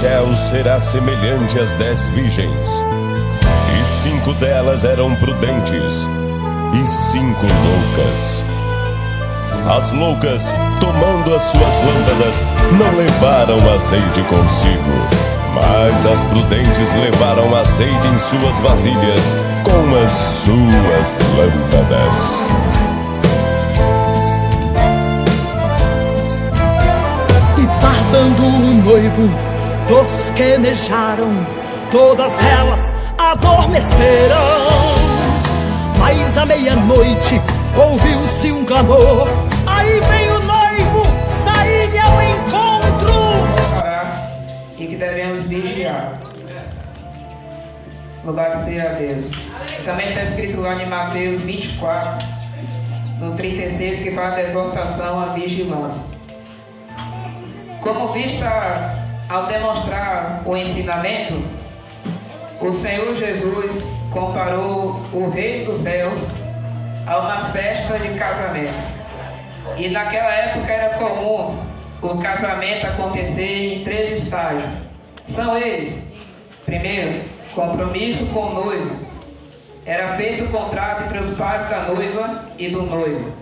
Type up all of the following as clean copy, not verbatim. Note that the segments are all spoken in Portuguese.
céu será semelhante às 10 virgens, e 5 delas eram prudentes, e 5 loucas. As loucas, tomando as suas lâmpadas, não levaram azeite consigo, mas as prudentes levaram azeite em suas vasilhas com as suas lâmpadas. E tardando o noivo, tosquenejaram, todas elas adormeceram. Mas à meia-noite ouviu-se um clamor: aí vem o noivo, sair-lhe ao encontro. E que devemos vigiar. Louvado seja Deus. Também está escrito lá em Mateus 24, no 36, que fala da exortação à vigilância. Como vista ao demonstrar o ensinamento, o Senhor Jesus comparou o reino dos céus a uma festa de casamento. E naquela época era comum o casamento acontecer em 3 estágios. São eles: primeiro, compromisso com o noivo. Era feito o contrato entre os pais da noiva e do noivo.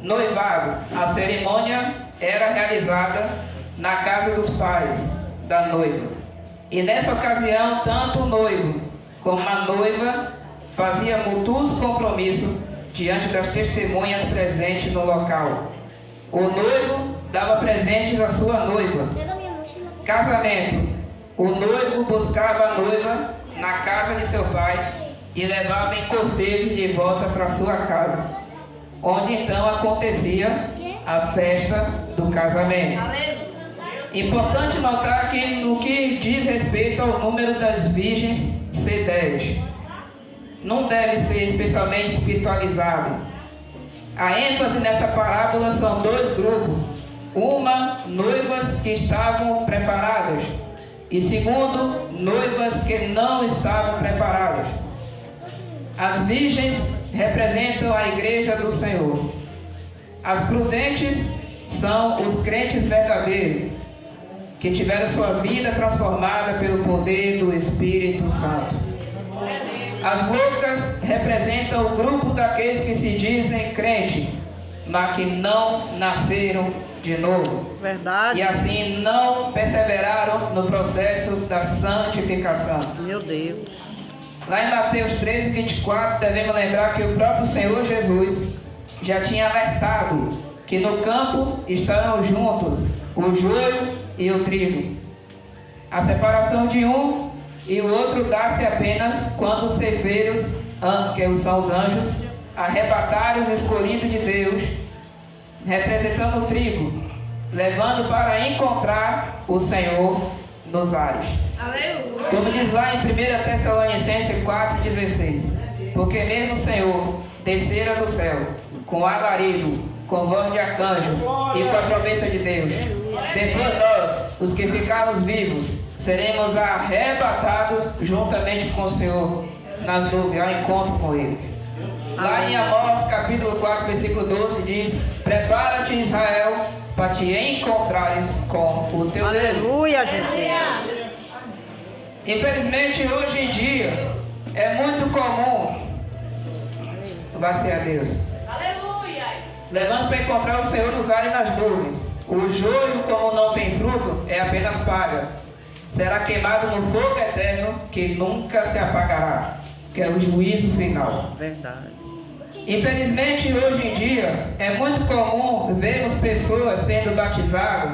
Noivado. A cerimônia era realizada na casa dos pais da noiva. E nessa ocasião, tanto o noivo como a noiva faziam mútuos compromissos diante das testemunhas presentes no local. O noivo dava presentes à sua noiva. Casamento. O noivo buscava a noiva na casa de seu pai e levava em cortejo de volta para sua casa, onde então acontecia a festa do casamento. Importante notar que no que diz respeito ao número das virgens ser 10, não deve ser especialmente espiritualizado. A ênfase nessa parábola são 2 grupos: uma, noivas que estavam preparadas, e segundo, noivas que não estavam preparadas. As virgens representam a igreja do Senhor. As prudentes são os crentes verdadeiros, que tiveram sua vida transformada pelo poder do Espírito Santo. As loucas representam o grupo daqueles que se dizem crente, mas que não nasceram de novo. Verdade. E assim não perseveraram no processo da santificação. Meu Deus. Lá em Mateus 13, 24, devemos lembrar que o próprio Senhor Jesus já tinha alertado que no campo estarão juntos o joio e o trigo. A separação de um e o outro dá-se apenas quando os ceifeiros, que são os anjos, arrebatarem os escolhidos de Deus, representando o trigo, levando para encontrar o Senhor nos ares. Aleluia. Como diz lá em 1 Tessalonicenses 4,16: porque mesmo o Senhor descera do céu com alarido, com voz de arcanjo e com a trombeta de Deus. Depois nós, os que ficarmos vivos, seremos arrebatados juntamente com o Senhor nas nuvens, ao encontro com Ele. Lá em Amós capítulo 4, versículo 12 diz: prepara-te, Israel, para te encontrares com o teu Deus. Aleluia, Jesus. Infelizmente, hoje em dia, é muito comum, vai ser a Deus, levando para encontrar o Senhor nos ares e nas nuvens. O joio, como não tem fruto, é apenas palha. Será queimado no fogo eterno que nunca se apagará, que é o juízo final. Verdade. Infelizmente, hoje em dia, é muito comum vermos pessoas sendo batizadas,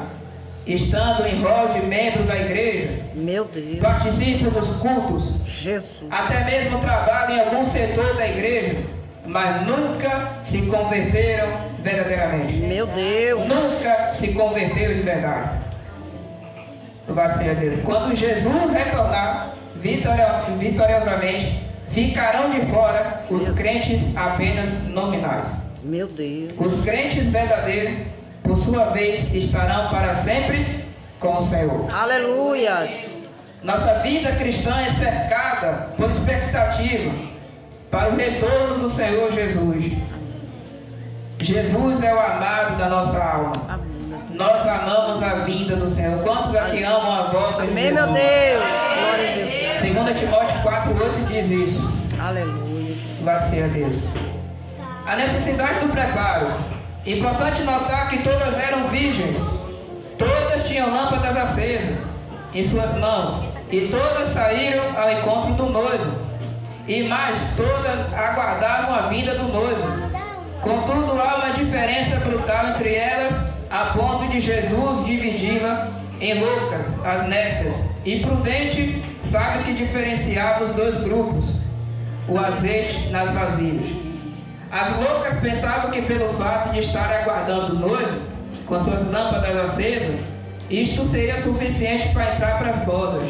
estando em rol de membro da igreja. Meu Deus. Participam dos cultos. Jesus. Até mesmo trabalham em algum setor da igreja, mas nunca se converteram verdadeiramente. Meu Deus. Nunca se converteram de verdade. Louvado seja Deus. Quando Jesus retornar vitoriosamente, ficarão de fora os crentes apenas nominais. Meu Deus. Os crentes verdadeiros, por sua vez, estarão para sempre com o Senhor. Aleluias. Nossa vida cristã é cercada por expectativa para o retorno do Senhor Jesus. Jesus é o amado da nossa alma. nós amamos a vinda do Senhor. Quantos aqui amam a volta de Amém, Jesus? meu Deus. Glória a Deus. 2 Timóteo 4,8 diz isso. Aleluia. Glória a Deus. A necessidade do preparo. Importante notar que todas eram virgens. Todas tinham lâmpadas acesas em suas mãos. E todas saíram ao encontro do noivo. E mais, todas aguardavam a vinda do noivo. Contudo, há uma diferença brutal entre elas, a ponto de Jesus dividi-la em loucas, as nécias, e prudente, sabe que diferenciava os dois grupos, o azeite nas vasilhas. As loucas pensavam que pelo fato de estar aguardando o noivo, com suas lâmpadas acesas, isto seria suficiente para entrar para as bodas.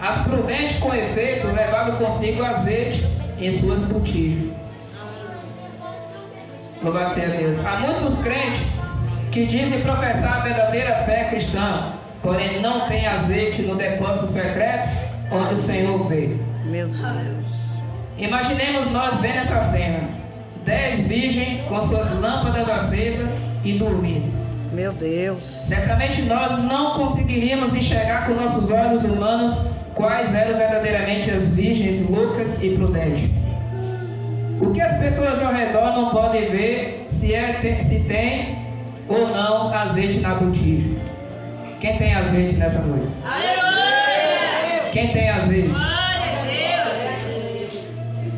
As prudentes, com efeito, levavam consigo azeite em suas botijas. Louvado seja Deus. Há muitos crentes que dizem professar a verdadeira fé cristã, porém não tem azeite no depósito secreto onde o Senhor veio. Meu Deus. Imaginemos nós vendo essa cena: 10 virgens com suas lâmpadas acesas e dormindo. Meu Deus. Certamente nós não conseguiríamos enxergar com nossos olhos humanos quais eram verdadeiramente as virgens loucas e prudentes. O que as pessoas ao redor não podem ver se tem ou não azeite na botija. Quem tem azeite nessa noite? Aleluia! Quem tem azeite?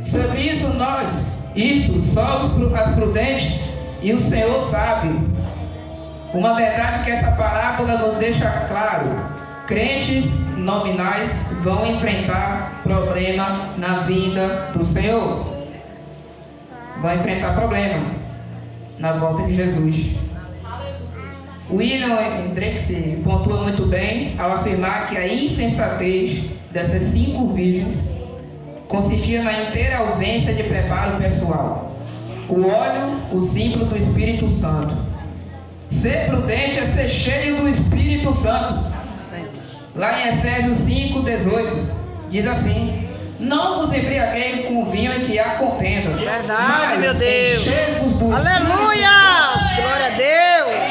Sobre isso só as prudentes e o Senhor sabe. Uma verdade que essa parábola nos deixa claro: crentes nominais vão enfrentar problema na vinda do Senhor. Vão enfrentar problema na volta de Jesus. William Hendricks pontua muito bem ao afirmar que a insensatez dessas 5 virgens consistia na inteira ausência de preparo pessoal. O óleo, o símbolo do Espírito Santo. Ser prudente é ser cheio do Espírito Santo. Lá em Efésios 5:18 diz assim: não vos embriagueis com vinho em que há contenda. Verdade, mas meu Deus. enchei-vos do Aleluia! Glória a Deus.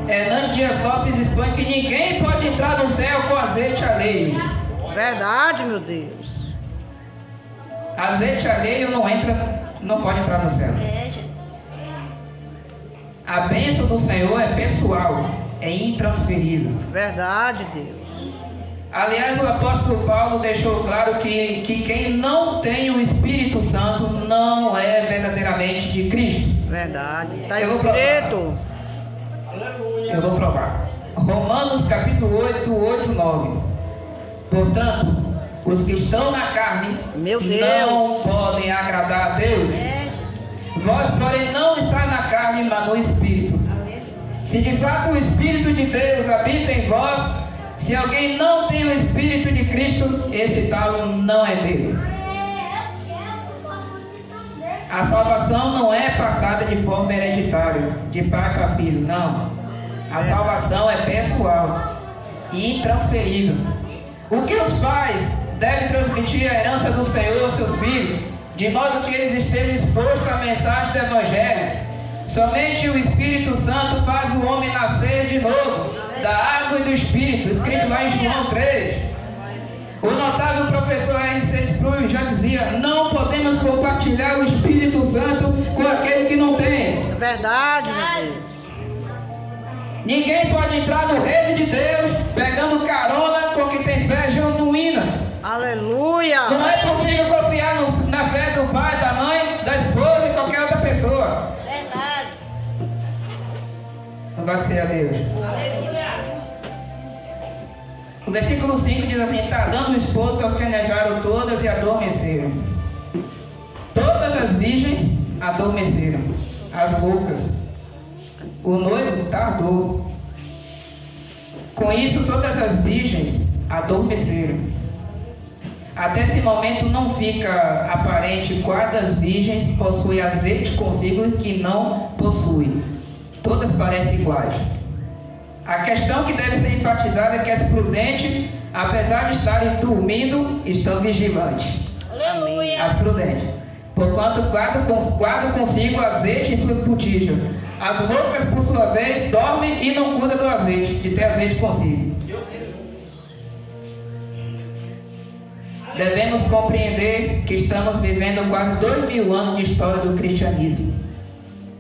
Hernandes Dias Lopes expõe que ninguém pode entrar no céu com azeite alheio. Verdade, meu Deus. Azeite alheio não pode entrar no céu. A bênção do Senhor é pessoal, é intransferível. Verdade, Deus. Aliás, o apóstolo Paulo deixou claro que quem não tem o Espírito Santo não é verdadeiramente de Cristo. Verdade. Está Eu vou escrito. Eu vou provar. Romanos capítulo 8, 8, 9. Portanto, os que estão na carne Meu Deus. não podem agradar a Deus. Vós, porém, não está na carne, mas no Espírito. Se de fato o Espírito de Deus habita em vós, se alguém não tem o Espírito de Cristo, esse tal não é dele. A salvação não é passada de forma hereditária, de pai para filho, não. A salvação é pessoal e intransferível. O que os pais devem transmitir a herança do Senhor aos seus filhos, de modo que eles estejam expostos à mensagem do Evangelho. Somente o Espírito Santo faz o homem nascer de novo, da água e do Espírito, escrito lá em João 3. O notável professor R.C. Sproul já dizia: não podemos compartilhar o Espírito Santo com aquele que não tem. Verdade, meu Deus. Ninguém pode entrar no reino de Deus pegando carona com quem tem fé genuína. Aleluia. Não é possível confiar na fé do pai, da mãe, da esposa e qualquer outra pessoa. Verdade. Louvado seja Deus. O versículo 5 diz assim: está dando o esposo aos que anejaram todas e adormeceram. Todas as virgens adormeceram, as loucas. O noivo tardou. Com isso, todas as virgens adormeceram. Até esse momento não fica aparente qual das virgens possui azeite consigo e que não possui. Todas parecem iguais. A questão que deve ser enfatizada é que as prudentes, apesar de estarem dormindo, estão vigilantes. Amém. As prudentes. Porquanto guardam consigo azeite em suas botijas. As loucas, por sua vez, dormem e não cuidam do azeite, de ter azeite consigo. Devemos compreender que estamos vivendo quase 2000 anos de história do cristianismo.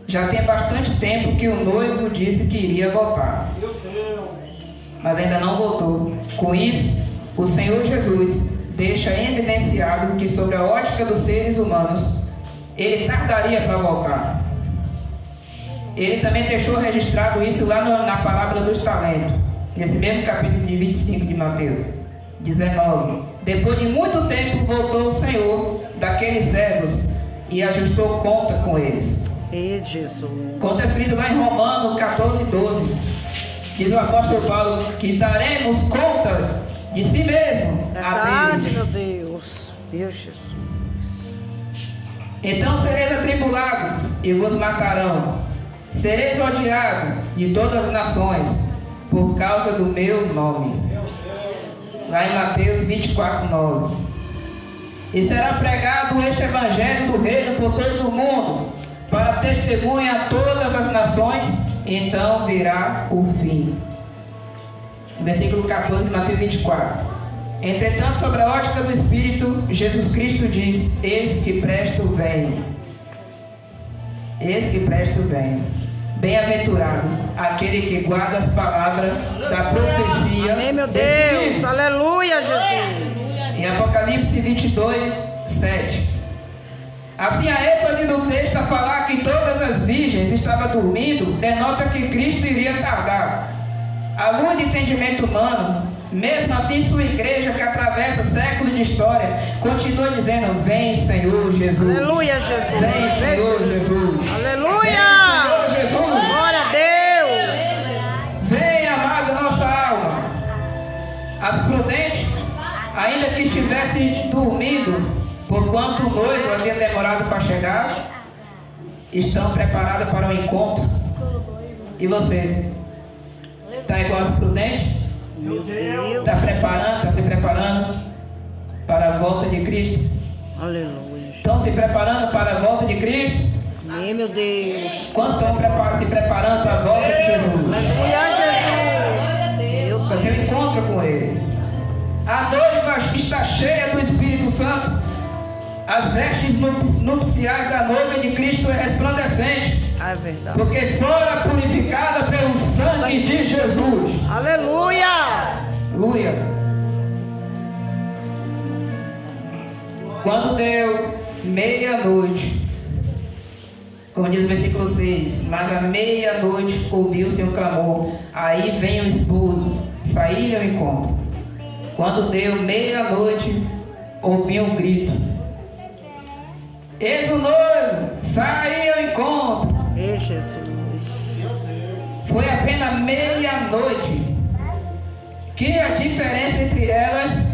Já tem bastante tempo que o noivo disse que iria voltar, mas ainda não voltou. Com isso, o Senhor Jesus deixa evidenciado que, sobre a ótica dos seres humanos, ele tardaria para voltar. Ele também deixou registrado isso lá na parábola dos talentos, nesse mesmo capítulo de 25 de Mateus 19. Depois de muito tempo voltou o Senhor daqueles servos e ajustou conta com eles. E Jesus. Conta escrito lá em Romanos 14:12. Diz o apóstolo Paulo que daremos contas de si mesmo a Verdade, Deus. meu Deus. Meu Jesus. Então sereis atribulados e vos matarão. Sereis odiados de todas as nações por causa do meu nome. Lá em Mateus 24:9. E será pregado este evangelho do reino por todo o mundo, para testemunha a todas as nações, então virá o fim. Versículo 14 de Mateus 24. Entretanto, sobre a ótica do Espírito, Jesus Cristo diz: eis que presto venho. Eis que presto venho. Bem-aventurado aquele que guarda as palavras da profecia. Amém, meu Deus. Aleluia, Jesus. Em Apocalipse 22:7. Assim, a ênfase do texto a falar que todas as virgens estavam dormindo denota que Cristo iria tardar. À luz de entendimento humano, mesmo assim, sua igreja, que atravessa séculos de história, continua dizendo: vem, Senhor Jesus. Aleluia, Jesus. Vem, Senhor Jesus. Aleluia. Vem, Senhor Jesus. Glória a Deus. Vem, amada nossa alma. As prudentes, ainda que estivessem dormindo, porquanto o noivo havia demorado para chegar, estão preparadas para o encontro. E você? Está igual as prudentes? Meu Deus. Está se preparando para a volta de Cristo? Aleluia. Estão se preparando para a volta de Cristo? Amém, meu Deus. Quantos estão se preparando para a volta de Jesus? Aleluia, Jesus. Para ter um encontro com Ele. A noiva está cheia do Espírito Santo. As vestes nupciais da noiva de Cristo é resplandecente, É verdade. porque fora purificada pelo sangue de Jesus. Aleluia. Aleluia. Quando deu meia-noite, como diz o versículo 6, mas à meia-noite ouviu-se um clamor, aí vem o esposo, saí-lhe ao encontro. Quando deu meia-noite, ouvi um grito: eis o noivo, saí ao encontro. Ei, Jesus. Foi apenas meia-noite que a diferença entre elas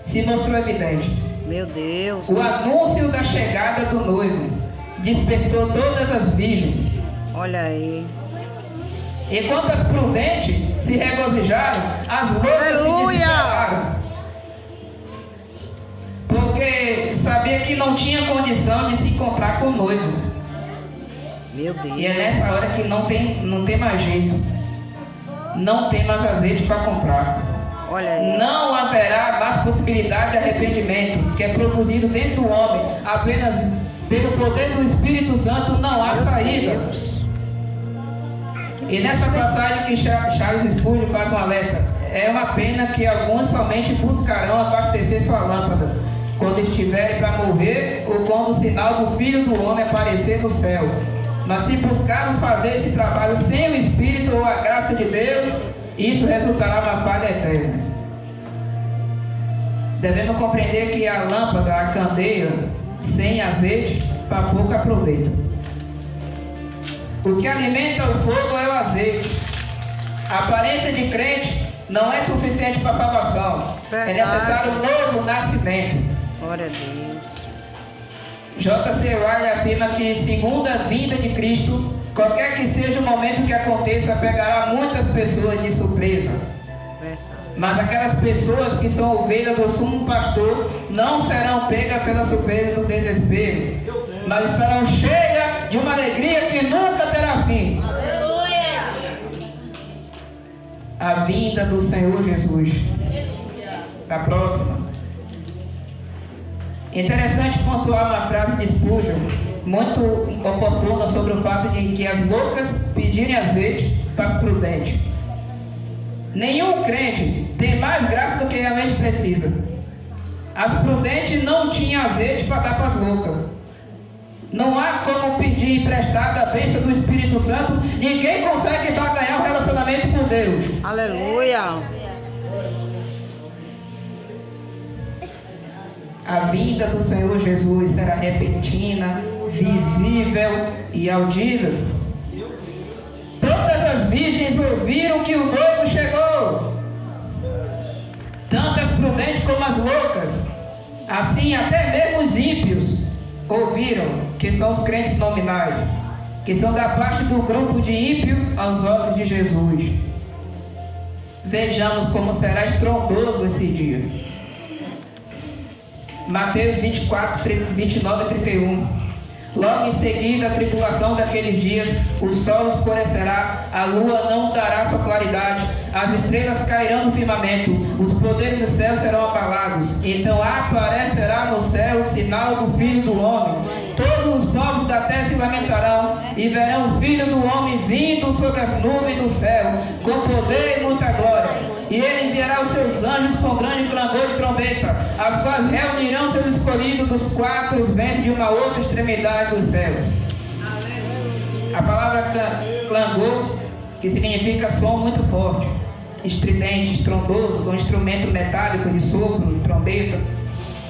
se mostrou evidente. Meu Deus. O anúncio da chegada do noivo despertou todas as virgens. Olha aí. Enquanto as prudentes se regozijaram, as loucas se desesperaram, porque sabia que não tinha condição de se encontrar com o noivo. Meu Deus. E é nessa hora que não tem mais jeito, não tem mais azeite para comprar. Olha aí. Não haverá mais possibilidade de arrependimento, que é produzido dentro do homem apenas pelo poder do Espírito Santo. Não há saída. E nessa passagem que Charles Spurgeon faz um alerta: é uma pena que alguns somente buscarão abastecer sua lâmpada quando estiverem para morrer, ou quando o sinal do Filho do Homem aparecer no céu. Mas se buscarmos fazer esse trabalho sem o Espírito ou a graça de Deus, isso resultará uma falha eterna. Devemos compreender que a lâmpada, a candeia, sem azeite, para pouco aproveita. O que alimenta o fogo é o azeite. A aparência de crente não é suficiente para a salvação. Verdade. É necessário um novo nascimento. Glória a Deus. J.C. Ryle afirma que, segundo a vinda de Cristo, qualquer que seja o momento que aconteça, pegará muitas pessoas de surpresa. Verdade. Mas aquelas pessoas que são ovelhas do sumo pastor não serão pegas pela surpresa do desespero, mas estarão cheias de uma alegria que nunca terá fim. A vinda do Senhor Jesus. A próxima. Interessante pontuar uma frase de Spurgeon, muito oportuna, sobre o fato de que as loucas pedirem azeite para as prudentes. Nenhum crente tem mais graça do que realmente precisa. As prudentes não tinham azeite para dar para as loucas. Não há como pedir emprestado a bênção do Espírito Santo. Ninguém consegue barganhar um relacionamento com Deus. Aleluia. A vinda do Senhor Jesus será repentina, visível e audível. Todas as virgens ouviram que o noivo chegou, tanto as prudentes como as loucas. Assim, até mesmo os ímpios ouviram, que são os crentes nominais, que são da parte do grupo de ímpio aos olhos de Jesus. Vejamos como será estrondoso esse dia. Mateus 24, 29 e 31. Logo em seguida, a tribulação daqueles dias, o sol escurecerá, a lua não dará sua claridade, as estrelas cairão no firmamento, os poderes do céu serão abalados. Então aparecerá no céu o sinal do Filho do Homem. Todos os povos da terra se lamentarão e verão o Filho do Homem vindo sobre as nuvens do céu, com poder e muita glória. E ele enviará os seus anjos com grande clamor de trombeta, as quais reunirão seus escolhidos dos quatro ventos de uma outra extremidade dos céus. A palavra clangor, que significa som muito forte, estridente, estrondoso, com instrumento metálico de sopro, trombeta,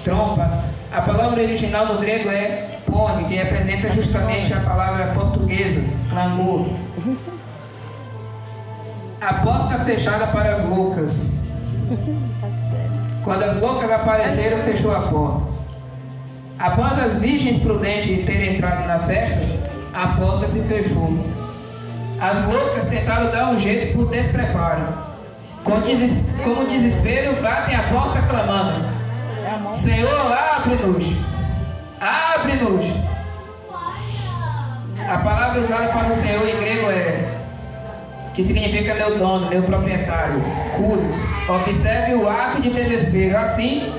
trompa. A palavra original no grego é pone, que representa justamente a palavra portuguesa, clangor. A porta fechada para as loucas. Quando as loucas apareceram, fechou a porta. Após as virgens prudentes terem entrado na festa, a porta se fechou. As loucas tentaram dar um jeito por despreparo. Com desespero, batem a porta clamando: Senhor, abre-nos! Abre-nos! A palavra usada para o Senhor em grego que significa meu dono, meu proprietário, curos. Observe o ato de desespero. Assim,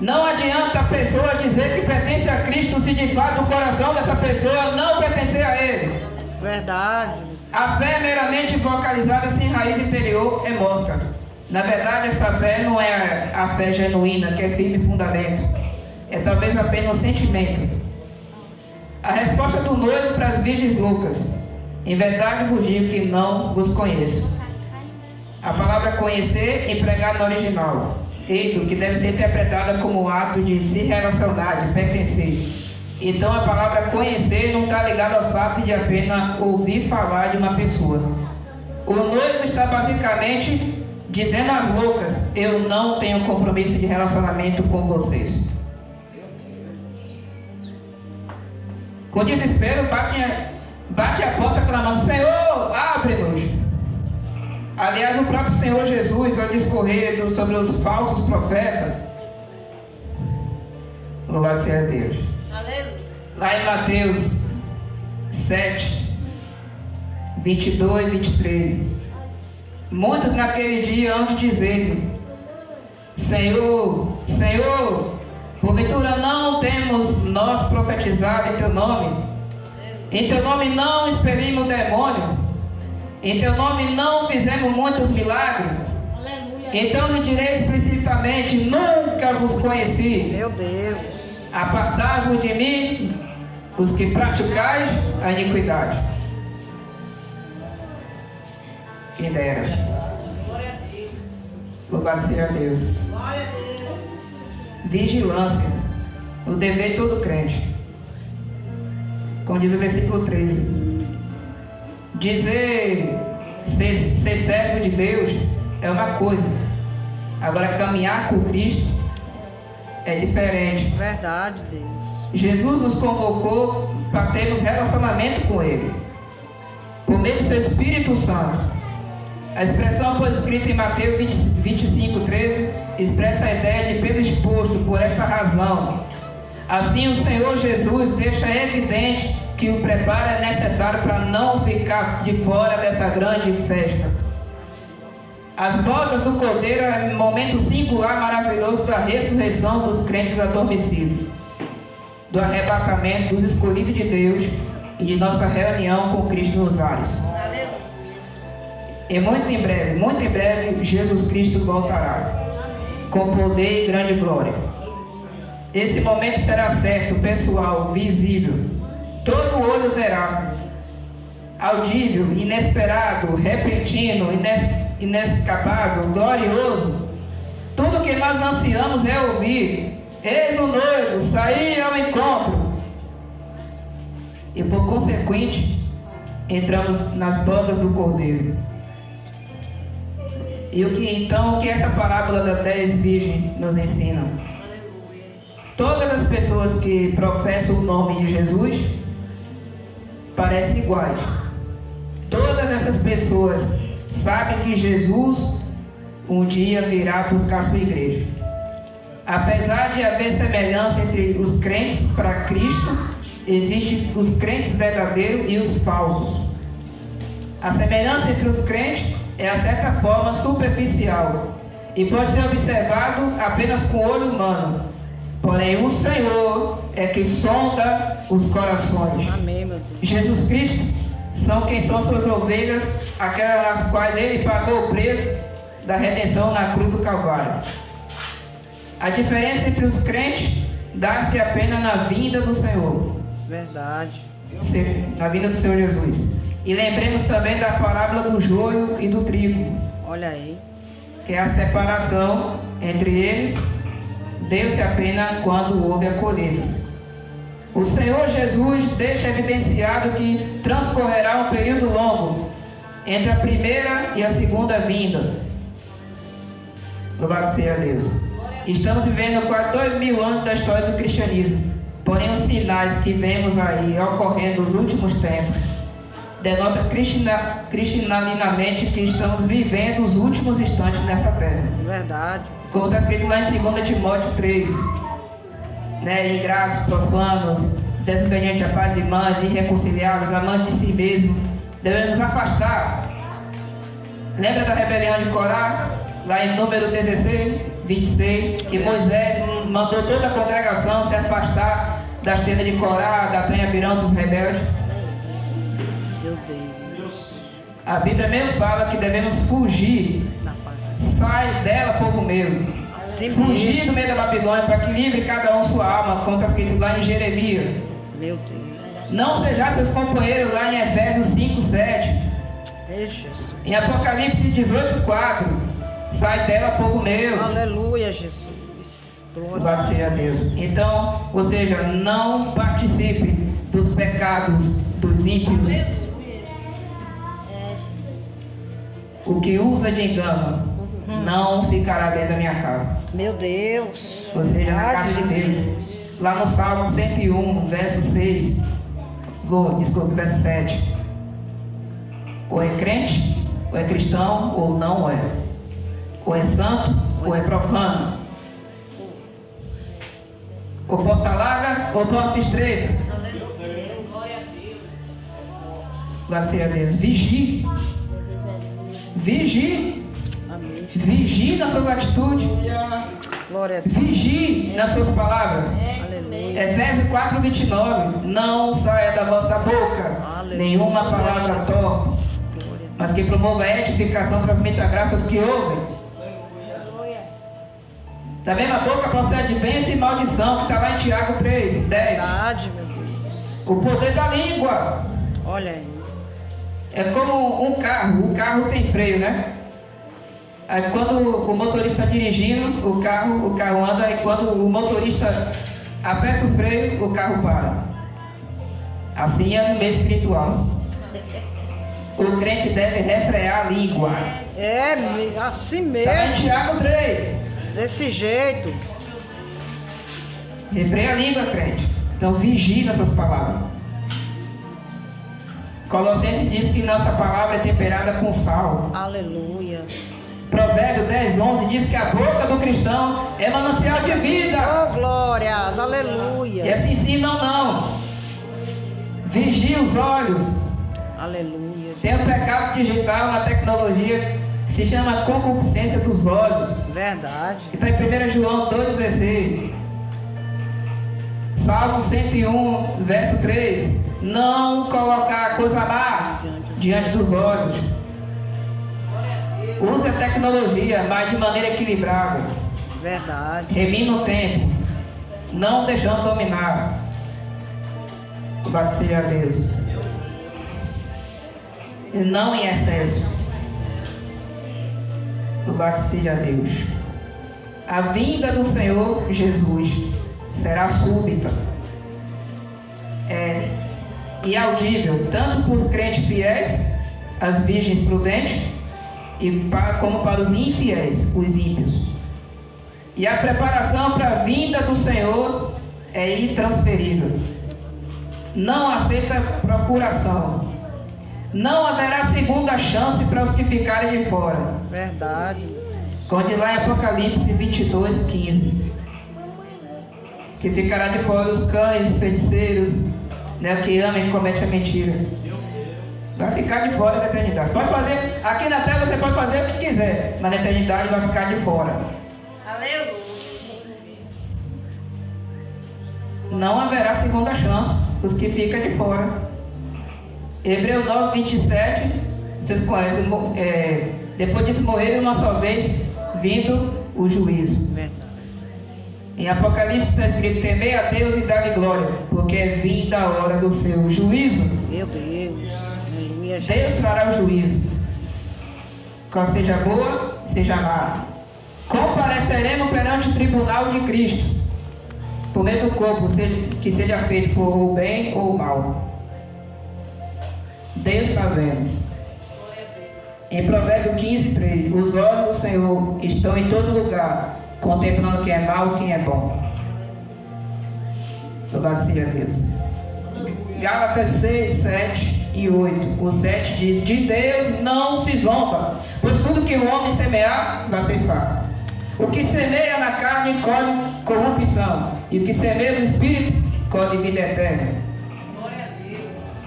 não adianta a pessoa dizer que pertence a Cristo se de fato o coração dessa pessoa não pertencer a Ele. Verdade. A fé meramente vocalizada sem raiz interior é morta. Na verdade, essa fé não é a fé genuína, que é firme fundamento. É talvez apenas um sentimento. A resposta do noivo para as virgens loucas: em verdade vos digo que não vos conheço. A palavra conhecer empregada no original, eito, que deve ser interpretada como o ato de se relacionar, de pertencer. Então a palavra conhecer não está ligada ao fato de apenas ouvir falar de uma pessoa. O noivo está basicamente dizendo às loucas: eu não tenho compromisso de relacionamento com vocês. Com desespero, bate a porta clamando: Senhor, abre-nos! Aliás, o próprio Senhor Jesus, ao discorrer sobre os falsos profetas, louvado seja Deus. Aleluia. Lá em Mateus 7, 22 e 23, muitos naquele dia hão de dizer: Senhor, Senhor, porventura não temos nós profetizado em teu nome? Em teu nome não expelimos demônio? Em teu nome não fizemos muitos milagres? Aleluia. Então lhe direi explicitamente: nunca vos conheci. Meu Deus. Apartai-vos de mim, os que praticais a iniquidade. Quem dera. Louvado seja Deus. Vigilância, o dever de todo crente. Como diz o versículo 13. Dizer ser servo de Deus é uma coisa. Agora caminhar com Cristo é diferente. Verdade, Deus. Jesus nos convocou para termos relacionamento com Ele, por meio do seu Espírito Santo. A expressão por escrito em Mateus 25:13 expressa a ideia de Pedro exposto por esta razão. Assim, o Senhor Jesus deixa evidente que o preparo é necessário para não ficar de fora dessa grande festa. As bodas do Cordeiro é um momento singular, maravilhoso da ressurreição dos crentes adormecidos, do arrebatamento dos escolhidos de Deus e de nossa reunião com Cristo nos ares. E muito em breve, Jesus Cristo voltará, com poder e grande glória. Esse momento será certo, pessoal, visível. Todo olho verá. Audível, inesperado, repentino, inescapável, glorioso. Tudo que nós ansiamos é ouvir: eis o noivo, sair ao encontro. E por consequente, entramos nas bodas do Cordeiro. E o que essa parábola das 10 virgens nos ensina? Todas as pessoas que professam o nome de Jesus parecem iguais. Todas essas pessoas sabem que Jesus um dia virá buscar sua igreja. Apesar de haver semelhança entre os crentes para Cristo, existem os crentes verdadeiros e os falsos. A semelhança entre os crentes é, a certa forma, superficial e pode ser observado apenas com o olho humano. Porém, o Senhor é que sonda os corações. Amém, meu Deus. Jesus Cristo são quem são suas ovelhas, aquelas nas quais Ele pagou o preço da redenção na cruz do Calvário. A diferença entre os crentes dá-se apenas na vinda do Senhor. Verdade. Na vinda do Senhor Jesus. E lembremos também da parábola do joio e do trigo. Olha aí. Que é a separação entre eles, deu-se apenas quando houve a colheita. O Senhor Jesus deixa evidenciado que transcorrerá um período longo entre a primeira e a segunda vinda. Louvado seja Deus. Estamos vivendo quase 2000 anos da história do cristianismo. Porém, os sinais que vemos aí ocorrendo nos últimos tempos denota cristianamente que estamos vivendo os últimos instantes nessa terra. Verdade. Como está escrito lá em 2 Timóteo 3, ingratos, profanos, desobedientes a pais e mães, irreconciliáveis, amantes de si mesmo, devemos nos afastar. Lembra da rebelião de Corá, lá em Número 16, 26, que Moisés mandou toda a congregação se afastar das tendas de Corá, da tenha-birão dos rebeldes? Meu Deus. A Bíblia mesmo fala que devemos fugir. Sai dela, povo meu. Assim Fugir mesmo. do meio da Babilônia, para que livre cada um sua alma, como está escrito lá em Jeremias. Meu Deus. Não sejam seus companheiros lá em Efésios 5, 7. Jesus. Em Apocalipse 18, 4. Sai dela, povo meu. Aleluia, Jesus. Glória. Louvado seja Deus. Então, ou seja, não participe dos pecados dos ímpios. O que usa de engano não ficará dentro da minha casa. Meu Deus. Ou seja, na casa de Deus. Lá no Salmo 101, verso 6. Desculpa, verso 7. Ou é crente, ou é cristão, ou não é. Ou é santo, ou é profano. Ou porta larga, ou porta estreita. Glória seja a Deus. Vigie. Vigie. Amém. Vigie nas suas atitudes. Glória a Deus. Vigie nas suas palavras. Aleluia. Efésios 4, 29. Não saia da vossa boca Aleluia. nenhuma palavra torpe, Glória. mas que promova a edificação, transmita graça aos que ouvem. Da mesma boca procede bênção e maldição, que está lá em Tiago 3, 10. Verdade, meu Deus. O poder da língua. Olha aí. É como um carro. O carro tem freio, né? Aí quando o motorista está dirigindo, o carro anda, e quando o motorista aperta o freio, o carro para. Assim é no meio espiritual. O crente deve refrear a língua. É, assim Está lá em mesmo. Tiago 3. Desse jeito. Refreia a língua, crente. Então vigie nas suas palavras. Colossenses diz que nossa palavra é temperada com sal. Aleluia. Provérbio 10:11 diz que a boca do cristão é manancial de vida. Oh, glórias. E Aleluia. assim sim, não. Vigie os olhos. Aleluia. Tem um pecado digital na tecnologia que se chama concupiscência dos olhos. Verdade. Que está em 1 João 2,16. Salmo 101, verso 3. Não colocar coisa má diante dos olhos. Use a tecnologia, mas de maneira equilibrada. Verdade. Remina o tempo, não deixando dominar. Louvado seja Deus. E não em excesso. Louvado seja Deus. A vinda do Senhor Jesus será súbita e audível, tanto para os crentes fiéis, as virgens prudentes, como para os infiéis, os ímpios. E a preparação para a vinda do Senhor é intransferível. Não aceita procuração. Não haverá segunda chance para os que ficarem de fora. Verdade. Como diz lá em Apocalipse 22:15. Que ficará de fora os cães, feiticeiros, né, que amam e cometem a mentira. Vai ficar de fora da eternidade. Pode fazer, aqui na terra você pode fazer o que quiser, mas na eternidade vai ficar de fora. Aleluia. Não haverá segunda chance, os que ficam de fora. Hebreus 9:27, vocês conhecem, depois disso morreram uma só vez, vindo o juízo. Verdade. Em Apocalipse está escrito: temei a Deus e dá-lhe glória, porque é vinda a hora do seu juízo. Meu Deus. Aleluia. Deus trará o juízo, qual seja boa, seja má. Compareceremos perante o tribunal de Cristo, por meio do corpo, que seja feito por o bem ou o mal. Deus está vendo. Em Provérbio 15:3, os olhos do Senhor estão em todo lugar, contemplando quem é mau e quem é bom. Louvado seja Deus. Gálatas 6:7 e 8. O 7 diz: de Deus não se zomba, pois tudo que o homem semear, vai ceifar. O que semeia na carne colhe corrupção, e o que semeia no espírito colhe vida eterna.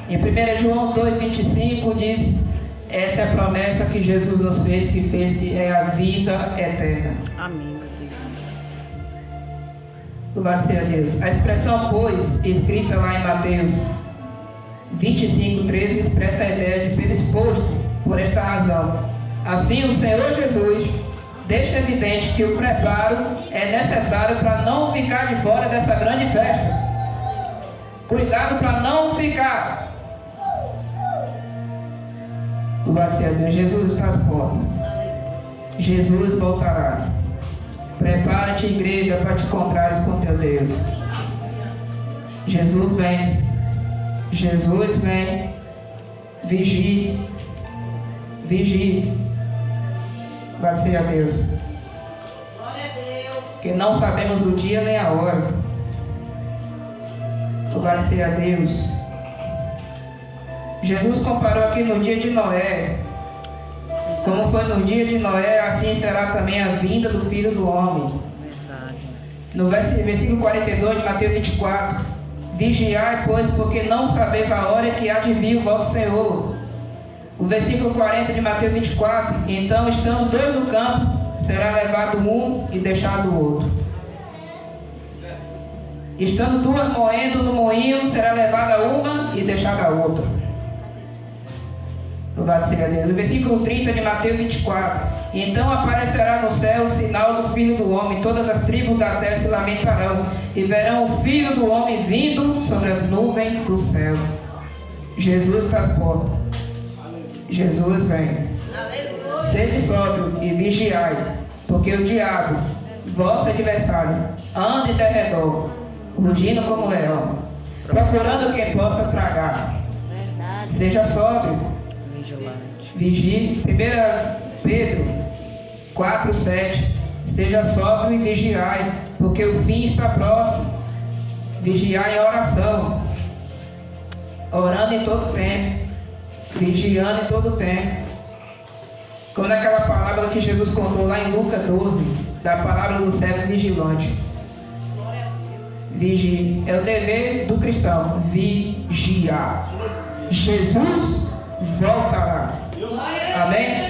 Em 1 João 2:25 diz: essa é a promessa que Jesus nos fez, que é a vida eterna. Amém, meu Deus. Louvado seja Deus. A expressão pois, escrita lá em Mateus 25:13, expressa a ideia de pelo exposto, por esta razão. Assim o Senhor Jesus deixa evidente que o preparo é necessário para não ficar de fora dessa grande festa. Cuidado para não ficar. Louvado seja Deus. Jesus está às portas. Jesus voltará. Prepara-te, igreja, para te encontrares com teu Deus. Jesus vem. Jesus vem. Vigie. Vigie. Louvado seja Deus. Que não sabemos o dia nem a hora. Louvado seja Deus. Jesus comparou aqui no dia de Noé. Como foi no dia de Noé, assim será também a vinda do Filho do Homem. Verdade. No versículo 42 de Mateus 24. Vigiai, pois, porque não sabeis a hora que há de vir o vosso Senhor. O versículo 40 de Mateus 24. Então, estando dois no campo, será levado um e deixado o outro. Estando duas moendo no moinho, será levada uma e deixada a outra. Louvado seja Deus. O versículo 30 de Mateus 24. Então aparecerá no céu o sinal do Filho do Homem. Todas as tribos da terra se lamentarão e verão o Filho do Homem vindo sobre as nuvens do céu. Jesus está às portas. Jesus vem. Sede sóbrio e vigiai, porque o diabo, vosso adversário, anda em derredor, rugindo como leão, procurando quem possa tragar. Seja sóbrio. Vigie. 1 Pedro 4:7. Seja sóbrio e vigiai, porque o fim está próximo. Vigiai em oração, orando em todo tempo, vigiando em todo o tempo. Quando aquela palavra que Jesus contou lá em Lucas 12, da palavra do servo vigilante. Vigie. É o dever do cristão, vigiar. Jesus voltará. Amém?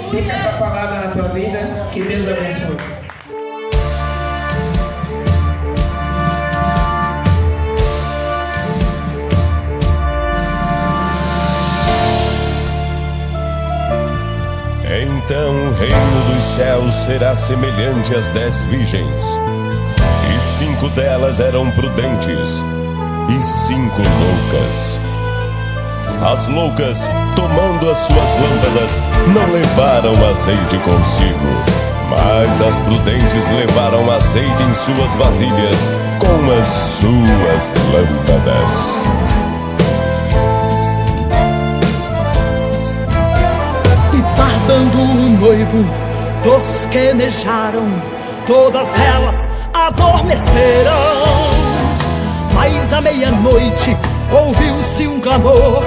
Fica essa palavra na tua vida. Que Deus abençoe. Então o reino dos céus será semelhante às 10 virgens, e 5 delas eram prudentes, e 5 loucas. As loucas, tomando as suas lâmpadas, não levaram azeite consigo, mas as prudentes levaram azeite em suas vasilhas com as suas lâmpadas. Tardando o noivo, tosquenejaram, todas elas adormeceram. Mas à meia-noite ouviu-se um clamor: